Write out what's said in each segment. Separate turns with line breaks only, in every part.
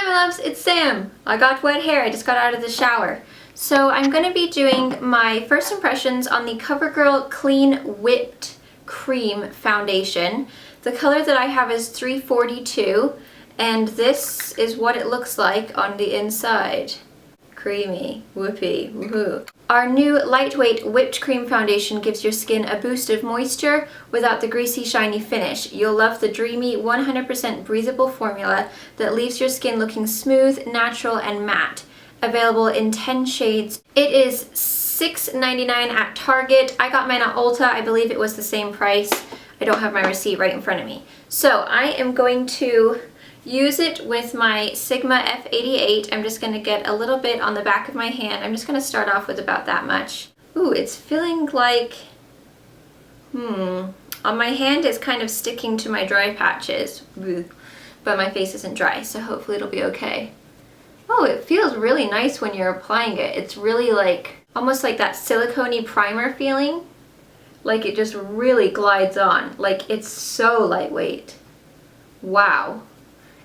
Hi my loves, it's Sam. I got wet hair, I just got out of the shower. So I'm going to be doing my first impressions on the Covergirl Clean Whipped Cream Foundation. The color that I have is 342, and this is what it looks like on the inside. Creamy, whoopee, woohoo. Our new lightweight whipped cream foundation gives your skin a boost of moisture without the greasy, shiny finish. You'll love the dreamy, 100% breathable formula that leaves your skin looking smooth, natural, and matte. Available in 10 shades. It is $6.99 at Target. I got mine at Ulta. I believe it was the same price. I don't have my receipt right in front of me. So I am going to use it with my Sigma F88. I'm just going to get a little bit on the back of my hand. I'm just going to start off with about that much. Ooh, it's feeling like, on my hand it's kind of sticking to my dry patches, but my face isn't dry, so hopefully it'll be okay. Oh, it feels really nice when you're applying it. It's really like, almost like that silicone-y primer feeling. Like it just really glides on. Like it's so lightweight. Wow.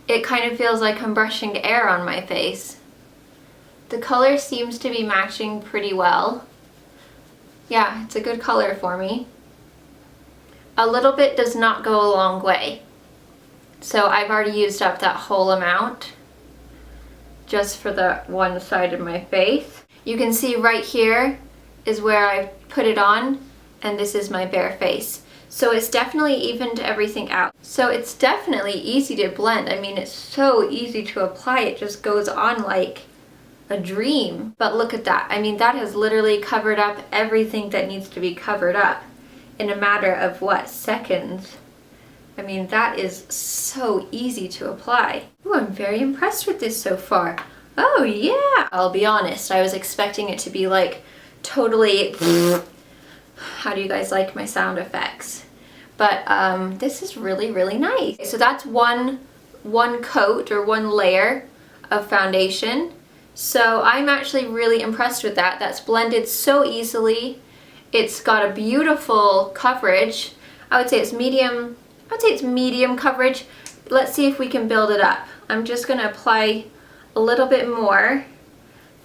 It kind of feels like I'm brushing air on my face. The color seems to be matching pretty well. Yeah, it's a good color for me. A little bit does not go a long way. So I've already used up that whole amount just for the one side of my face. You can see right here is where I put it on, and this is my bare face. So it's definitely evened everything out. So it's definitely easy to blend. I mean, it's so easy to apply. It just goes on like a dream. But look at that. I mean, that has literally covered up everything that needs to be covered up in a matter of what, seconds? I mean, that is so easy to apply. Ooh, I'm very impressed with this so far. Oh yeah! I'll be honest, I was expecting it to be like totally how do you guys like my sound effects? But this is really, really nice. So that's one coat or one layer of foundation. So I'm actually really impressed with that. That's blended so easily. It's got a beautiful coverage. I would say it's medium. I would say it's medium coverage. Let's see if we can build it up. I'm just going to apply a little bit more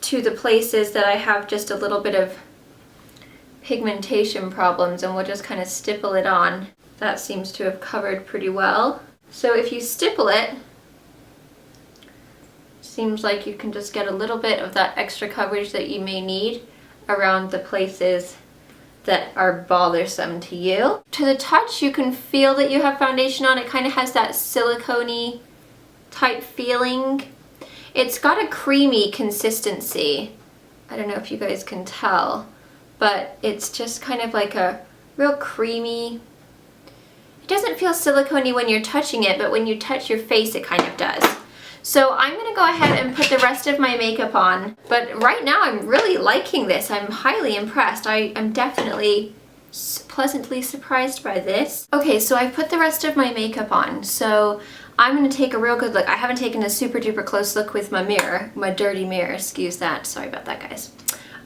to the places that I have just a little bit of pigmentation problems, and we'll just kind of stipple it on. That seems to have covered pretty well. So if you stipple it, seems like you can just get a little bit of that extra coverage that you may need around the places that are bothersome to you. To the touch, you can feel that you have foundation on. It kind of has that silicone-y type feeling. It's got a creamy consistency. I don't know if you guys can tell, but it's just kind of like a real creamy. It doesn't feel silicone-y when you're touching it, but when you touch your face, it kind of does. So I'm going to go ahead and put the rest of my makeup on. But right now I'm really liking this. I'm highly impressed. I'm definitely pleasantly surprised by this. Okay, so I've put the rest of my makeup on. So I'm going to take a real good look. I haven't taken a super duper close look with my mirror, my dirty mirror, excuse that. Sorry about that, guys.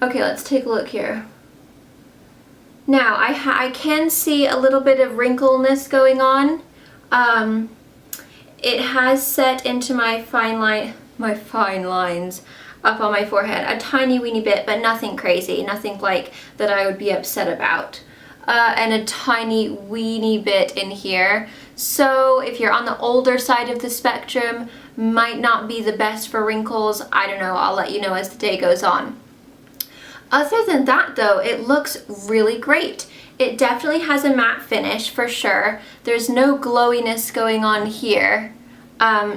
Okay, let's take a look here. Now, I can see a little bit of wrinkleness going on. It has set into my fine lines up on my forehead. A tiny weeny bit, but nothing crazy. Nothing like that I would be upset about. And a tiny weeny bit in here. So if you're on the older side of the spectrum, might not be the best for wrinkles. I don't know, I'll let you know as the day goes on. Other than that though, it looks really great. It definitely has a matte finish for sure. There's no glowiness going on here.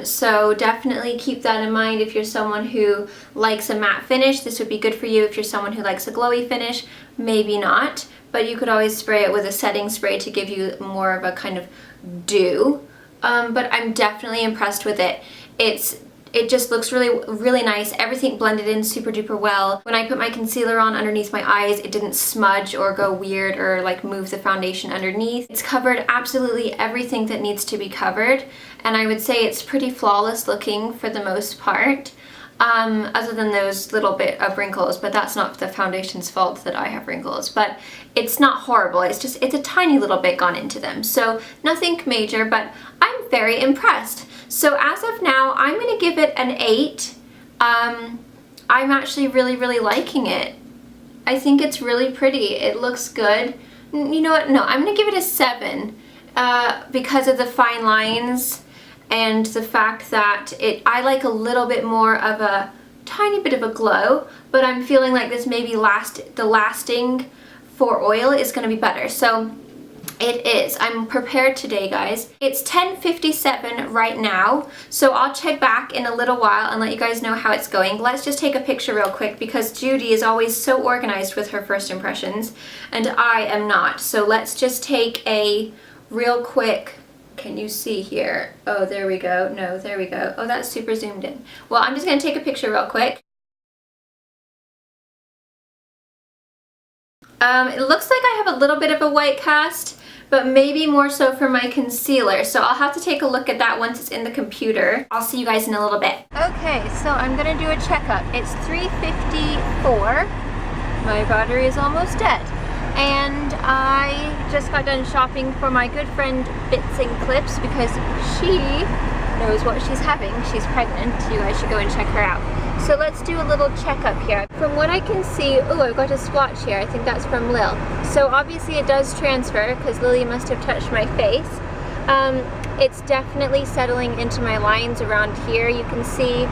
So definitely keep that in mind if you're someone who likes a matte finish. This would be good for you. If you're someone who likes a glowy finish, maybe not. But you could always spray it with a setting spray to give you more of a kind of dew. But I'm definitely impressed with it. It just looks really, really nice. Everything blended in super duper well. When I put my concealer on underneath my eyes, it didn't smudge or go weird or like move the foundation underneath. It's covered absolutely everything that needs to be covered. And I would say it's pretty flawless looking for the most part. Other than those little bit of wrinkles, but that's not the foundation's fault that I have wrinkles. But it's not horrible, it's a tiny little bit gone into them. So nothing major, but I'm very impressed. So as of now, I'm going to give it an 8. I'm actually really liking it. I think it's really pretty. It looks good. You know what? No, I'm going to give it a 7 because of the fine lines and the fact that I like a little bit more of a tiny bit of a glow, but I'm feeling like this maybe the lasting for oil is going to be better. So it is. I'm prepared today, guys. It's 10:57 right now, so I'll check back in a little while and let you guys know how it's going. Let's just take a picture real quick because Judy is always so organized with her first impressions and I am not. So let's just take a real quick. Can you see here? Oh, there we go. No, there we go. Oh, that's super zoomed in. Well, I'm just going to take a picture real quick. It looks like I have a little bit of a white cast, but maybe more so for my concealer. So I'll have to take a look at that once it's in the computer. I'll see you guys in a little bit. Okay, so I'm going to do a checkup. It's 3:54. My battery is almost dead. And I just got done shopping for my good friend Bits and Clips because she knows what she's having. She's pregnant. You guys should go and check her out. So let's do a little checkup here. From what I can see, oh, I've got a swatch here. I think that's from Lil. So obviously it does transfer because Lily must have touched my face. It's definitely settling into my lines around here. You can see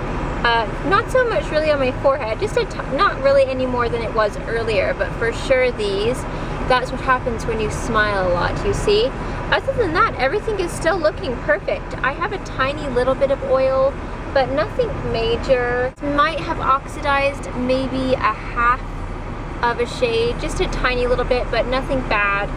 not so much really on my forehead, just not really any more than it was earlier, but for sure that's what happens when you smile a lot, you see. Other than that, everything is still looking perfect. I have a tiny little bit of oil, but nothing major. Might have oxidized maybe a half of a shade, just a tiny little bit, but nothing bad.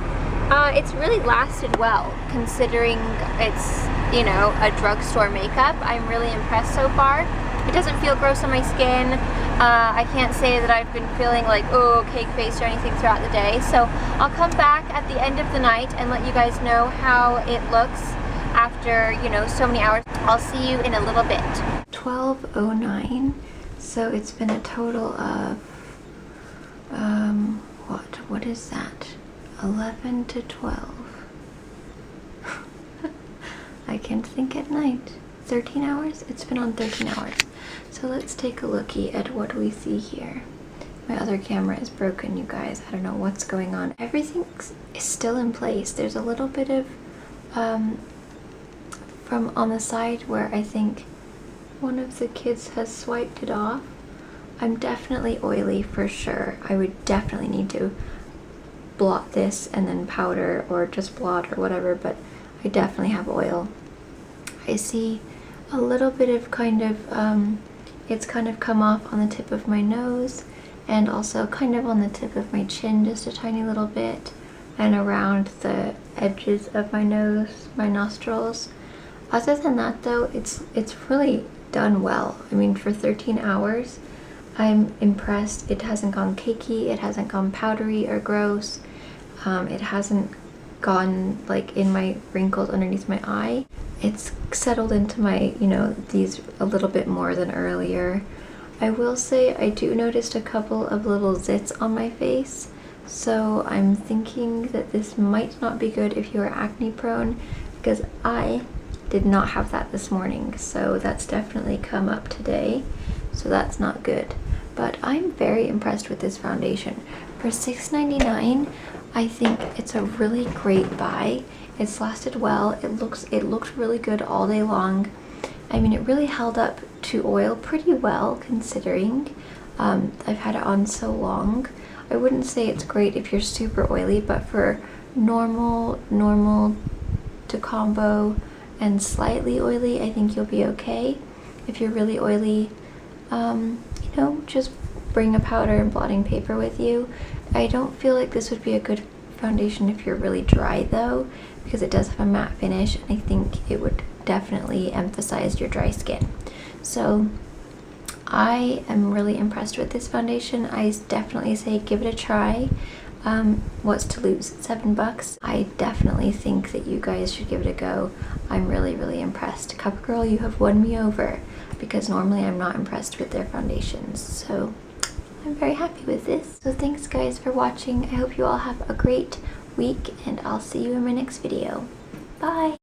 It's really lasted well, considering it's, you know, a drugstore makeup. I'm really impressed so far. It doesn't feel gross on my skin. I can't say that I've been feeling like, oh, cake face or anything throughout the day. So I'll come back at the end of the night and let you guys know how it looks after, you know, so many hours. I'll see you in a little bit. 12:09. So it's been a total of, what is that? 11 to 12. I can't think at night. 13 hours? It's been on 13 hours. So let's take a looky at what we see here. My other camera is broken, you guys. I don't know what's going on. Everything is still in place. There's a little bit of, from on the side where I think one of the kids has swiped it off. I'm definitely oily for sure. I would definitely need to blot this and then powder or just blot or whatever, but I definitely have oil. I see a little bit of kind of, it's kind of come off on the tip of my nose and also kind of on the tip of my chin just a tiny little bit and around the edges of my nose, my nostrils. Other than that though, it's really done well. I mean, for 13 hours, I'm impressed. It hasn't gone cakey, it hasn't gone powdery or gross. It hasn't gone like in my wrinkles underneath my eye. It's settled into my, you know, these a little bit more than earlier. I will say I do notice a couple of little zits on my face. So I'm thinking that this might not be good if you are acne prone, because I did not have that this morning. So that's definitely come up today. So that's not good. But I'm very impressed with this foundation. For $6.99, I think it's a really great buy. It's lasted well. It looked really good all day long. I mean, it really held up to oil pretty well considering I've had it on so long. I wouldn't say it's great if you're super oily, but for normal to combo and slightly oily, I think you'll be okay. If you're really oily, you know, just bring a powder and blotting paper with you. I don't feel like this would be a good foundation if you're really dry though, because it does have a matte finish and I think it would definitely emphasize your dry skin. So I am really impressed with this foundation. I definitely say give it a try. What's to lose? $7. I definitely think that you guys should give it a go. I'm really impressed. Covergirl, you have won me over because normally I'm not impressed with their foundations. So I'm very happy with this. So thanks guys for watching. I hope you all have a great week and I'll see you in my next video. Bye!